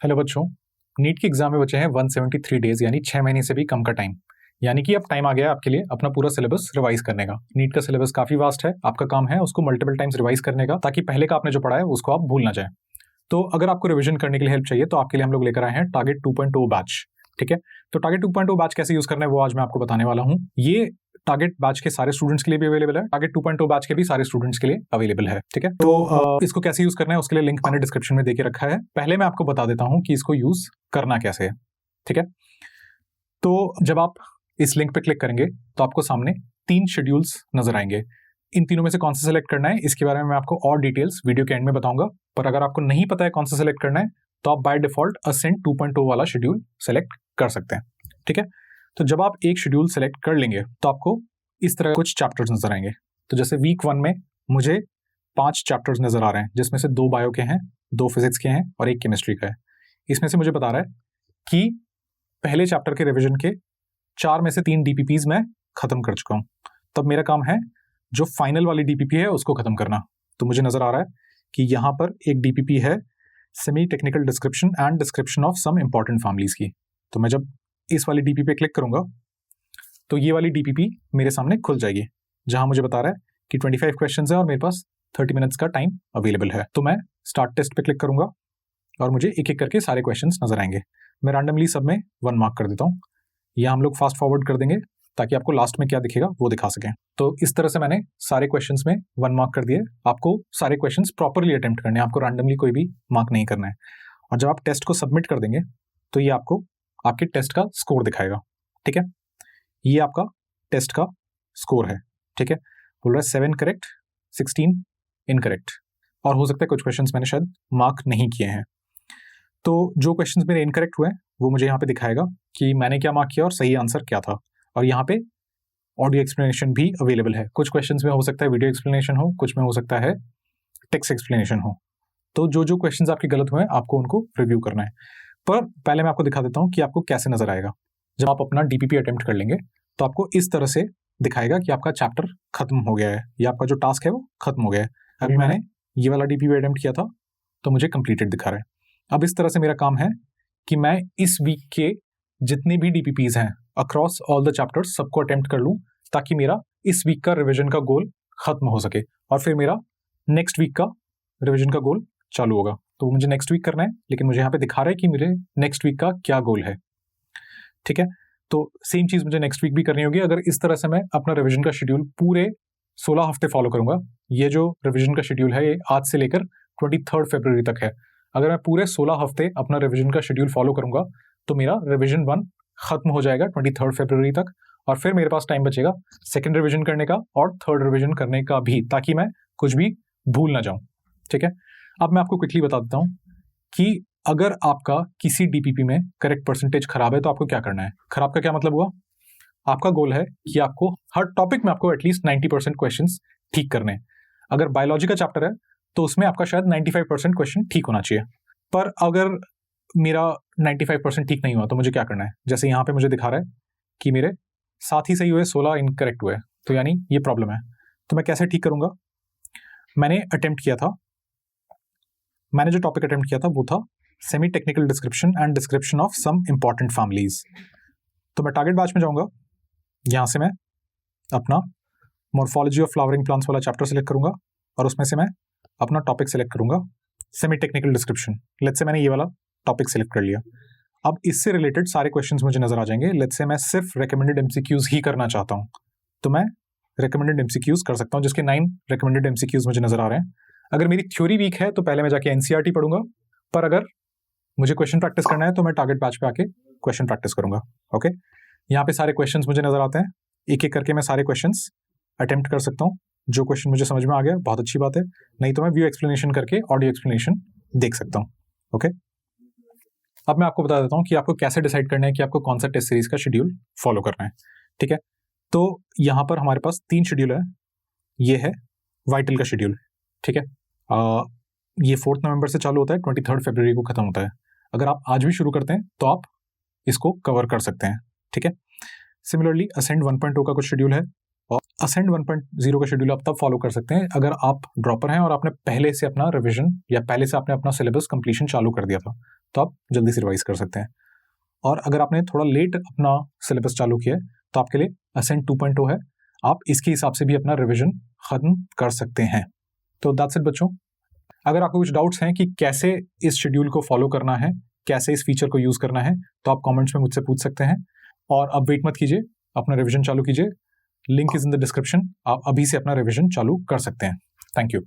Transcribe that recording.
Hello बच्चों, NEET के exam में बचे हैं 173 डेज यानी 6 महीने से भी कम का टाइम। यानी कि अब टाइम आ गया है आपके लिए अपना पूरा सिलेबस रिवाइज करने का। नीट का सिलेबस काफी वास्ट है, आपका काम है उसको मल्टीपल टाइम्स रिवाइज करने का ताकि पहले का आपने जो पढ़ा है उसको आप भूल ना जाए। तो अगर आपको रिवीजन करने के लिए हेल्प चाहिए तो आपके लिए हम लोग लेकर आए हैं टारगेट 2.0 बैच। ठीक है, तो टारगेट 2.0 बैच कैसे यूज करना है वो आज मैं आपको बताने वाला हूँ। ये टारगेट बैच के सारे स्टूडेंट्स के लिए भी अवेलेबल है, टारगेट 2.0 बैच के भी सारे स्टूडेंट्स के लिए अवेलेबल है। ठीक है, तो इसको कैसे यूज करना है उसके लिए लिंक मैंने डिस्क्रिप्शन में देके रखा है। पहले मैं आपको बता देता हूँ कि इसको यूज करना कैसे है। ठीक है, तो जब आप इस लिंक पे क्लिक करेंगे तो आपको सामने 3 शेड्यूल्स नजर आएंगे। इन तीनों में से कौन सा सेलेक्ट करना है इसके बारे में मैं आपको और डिटेल्स वीडियो के एंड में बताऊंगा। पर अगर आपको नहीं पता है कौन सा सेलेक्ट करना है तो आप बाय डिफॉल्ट असेंट 2.0 वाला शेड्यूल सेलेक्ट कर सकते हैं। ठीक है, तो जब आप एक शेड्यूल सेलेक्ट कर लेंगे तो आपको इस तरह कुछ चैप्टर्स नजर आएंगे। तो जैसे वीक 1 में मुझे 5 चैप्टर्स नजर आ रहे हैं, जिसमें से 2 बायो के हैं, 2 फिजिक्स के हैं और 1 केमिस्ट्री का है। इसमें से मुझे बता रहा है कि पहले चैप्टर के रिवीजन के 4 में से 3 डीपीपीज मैं खत्म कर चुका हूं। तब मेरा काम है जो फाइनल वाली डीपीपी है उसको खत्म करना। तो मुझे नजर आ रहा है कि यहां पर एक डीपीपी है semi technical description and description of some important families की। तो मैं जब इस वाली डीपीपी पे क्लिक करूंगा तो ये वाली डीपीपी मेरे सामने खुल जाएगी, जहां मुझे बता रहा है कि 25 क्वेश्चंस है और मेरे पास 30 मिनट्स का टाइम अवेलेबल है। तो मैं स्टार्ट टेस्ट पे क्लिक करूंगा और मुझे एक एक करके सारे क्वेश्चंस नजर आएंगे। मैं रैंडमली सब में 1 मार्क कर देता हूँ, या हम लोग फास्ट फॉरवर्ड कर देंगे ताकि आपको लास्ट में क्या दिखेगा वो दिखा सकें। तो इस तरह से मैंने सारे क्वेश्चंस में 1 मार्क कर दिए। आपको सारे क्वेश्चंस प्रॉपरली अटेम्प्ट करने हैं, आपको रैंडमली कोई भी मार्क नहीं करना है। और जब आप टेस्ट को सबमिट कर देंगे तो ये आपको आपके टेस्ट का स्कोर दिखाएगा। ठीक है, ये आपका टेस्ट का स्कोर है। ठीक है, बोल रहा है 7 करेक्ट 16 इनकरेक्ट, और हो सकता है कुछ क्वेश्चंस मैंने शायद मार्क नहीं किए हैं। तो जो क्वेश्चंस मेरे इनकरेक्ट हुए वो मुझे यहाँ पे दिखाएगा कि मैंने क्या मार्क किया और सही आंसर क्या था। और यहाँ पे ऑडियो एक्सप्लेनेशन भी अवेलेबल है। कुछ क्वेश्चंस में हो सकता है वीडियो एक्सप्लेनेशन हो, कुछ में हो सकता है टेक्स्ट एक्सप्लेनेशन हो। तो जो जो क्वेश्चंस आपके गलत हुए हैं आपको उनको रिव्यू करना है। पर पहले मैं आपको दिखा देता हूँ कि आपको कैसे नजर आएगा। जब आप अपना डीपीपी अटेम्प्ट कर लेंगे तो आपको इस तरह से दिखाएगा कि आपका चैप्टर खत्म हो गया है या आपका जो टास्क है वो खत्म हो गया है। अभी मैंने ये वाला डीपीपी अटेम्प्ट किया था तो मुझे कंप्लीटेड दिखा रहा है। अब इस तरह से मेरा काम है कि मैं इस वीक के जितने भी डीपीपीज हैं अक्रॉस ऑल द चैप्टर्स सबको अटेम्प्ट कर लूं, ताकि मेरा इस वीक का रिवीजन का गोल खत्म हो सके और फिर मेरा नेक्स्ट वीक का रिवीजन का गोल चालू होगा। तो मुझे नेक्स्ट वीक करना है, लेकिन मुझे यहाँ पे दिखा रहा है कि मेरे नेक्स्ट वीक का क्या गोल है। ठीक है, तो सेम चीज मुझे नेक्स्ट वीक भी करनी होगी। अगर इस तरह से मैं अपना रिवीजन का शेड्यूल पूरे 16 हफ्ते फॉलो करूंगा, ये जो रिवीजन का शेड्यूल है ये आज से लेकर 23 फरवरी तक है। अगर मैं पूरे 16 हफ्ते अपना रिवीजन का शेड्यूल फॉलो करूंगा तो मेरा रिवीजन 1 खत्म हो जाएगा 23 फरवरी तक, और फिर मेरे पास टाइम बचेगा सेकंड रिवीजन करने का और थर्ड रिवीजन करने का भी, ताकि मैं कुछ भी भूल ना जाऊं। ठीक है, अब मैं आपको क्विकली बता देता हूं कि अगर आपका किसी डीपीपी में करेक्ट परसेंटेज खराब है तो आपको क्या करना है। खराब का क्या मतलब हुआ, आपका गोल है कि आपको हर टॉपिक में आपको एटलीस्ट 90% क्वेश्चंस ठीक करने हैं। अगर बायोलॉजी का चैप्टर है तो उसमें आपका शायद 95% क्वेश्चन ठीक होना चाहिए। पर अगर मेरा 95% ठीक नहीं हुआ तो मुझे क्या करना है। जैसे यहाँ पे मुझे दिखा रहा है कि मेरे 7 ही सही हुए, 16 इनकरेक्ट हुए, तो यानी ये प्रॉब्लम है। तो मैं कैसे ठीक करूंगा। मैंने जो टॉपिक अटेम्प्ट किया था वो था semi technical description and description of some important families. तो मैं टारगेट बैच में जाऊंगा, यहां से मैं अपना मॉर्फोलॉजी ऑफ फ्लावरिंग प्लांट्स वाला चैप्टर सेलेक्ट करूंगा और उसमें से मैं अपना टॉपिक सेलेक्ट करूंगा semi technical description. Let's say मैंने ये वाला टॉपिक सेलेक्ट कर लिया। अब इससे रिलेटेड सारे क्वेश्चंस मुझे नजर आ जाएंगे। लेट्स से मैं सिर्फ रेकमेंडेड एमसीक्यूज ही करना चाहता हूं तो मैं रेकमेंडेड एमसीक्यूज कर सकता हूं, जिसके 9 रेकमेंडेड एमसीक्यूज मुझे नजर आ रहे हैं। अगर मेरी थ्योरी वीक है तो पहले मैं जाके एनसीईआरटी पढ़ूंगा, पर अगर मुझे क्वेश्चन प्रैक्टिस करना है तो मैं टारगेट बैच पे आके क्वेश्चन प्रैक्टिस करूंगा। ओके, यहाँ पे सारे क्वेश्चंस मुझे नजर आते हैं, एक एक करके मैं सारे क्वेश्चंस अटेम्प्ट कर सकता हूँ। जो क्वेश्चन मुझे समझ में आ गया बहुत अच्छी बात है, नहीं तो मैं व्यू एक्सप्लेनेशन करके ऑडियो एक्सप्लेनेशन देख सकता हूँ। ओके, अब मैं आपको बता देता हूँ कि आपको कैसे डिसाइड करना है कि आपको कौन सा टेस्ट सीरीज का शेड्यूल फॉलो करना है। ठीक है, तो यहाँ पर हमारे पास 3 शेड्यूल है। ये है वाइटल का शेड्यूल। ठीक है, ये 4 नवंबर से चालू होता है, 23 फरवरी को खत्म होता है। अगर आप आज भी शुरू करते हैं तो आप इसको कवर कर सकते हैं। ठीक है, सिमिलरली असेंड 1.0 का कुछ शेड्यूल है और असेंड 1.0 का शेड्यूल आप तब फॉलो कर सकते हैं अगर आप ड्रॉपर हैं और आपने पहले से अपना रिविजन या पहले से आपने अपना सिलेबस कंप्लीशन चालू कर दिया था, तो आप जल्दी से रिवाइज कर सकते हैं। और अगर आपने थोड़ा लेट अपना सिलेबस चालू किया है तो आपके लिए असेंड 2.0 है, आप इसके हिसाब से भी अपना रिविजन खत्म कर सकते हैं। तो दैट्स इट बच्चों। अगर आपको कुछ डाउट्स हैं कि कैसे इस शेड्यूल को फॉलो करना है, कैसे इस फीचर को यूज करना है, तो आप कमेंट्स में मुझसे पूछ सकते हैं। और अब वेट मत कीजिए, अपना रिवीजन चालू कीजिए। Link is in the description, आप अभी से अपना रिवीजन चालू कर सकते हैं। Thank you.